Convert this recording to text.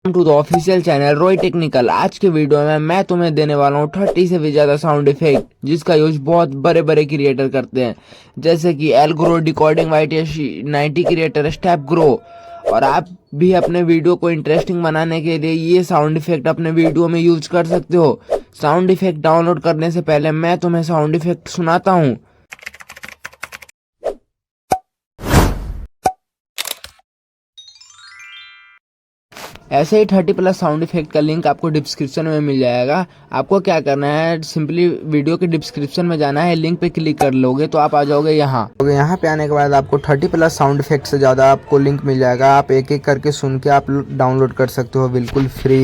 To the official channel Roy technical. आज के video में मैं तुम्हें देने वाला हूँ 30 से भी ज़्यादा साउंड इफेक्ट जिसका यूज बहुत बड़े बड़े क्रिएटर करते हैं, जैसे कि L grow, decoding white, 90 creator, step grow. और आप भी अपने वीडियो को इंटरेस्टिंग बनाने के लिए ये साउंड इफेक्ट अपने वीडियो में यूज कर सकते हो। साउंड इफेक्ट डाउनलोड करने से पहले मैं तुम्हें साउंड इफेक्ट सुनाता हूँ। ऐसे ही 30+ साउंड इफेक्ट का लिंक आपको डिस्क्रिप्शन में मिल जाएगा। आपको क्या करना है, सिंपली वीडियो के डिस्क्रिप्शन में जाना है, लिंक पे क्लिक कर लोगे तो आप आ जाओगे यहाँ पे आने के बाद आपको 30+ साउंड इफेक्ट से ज़्यादा आपको लिंक मिल जाएगा। आप एक एक करके सुन के आप डाउनलोड कर सकते हो बिल्कुल फ्री।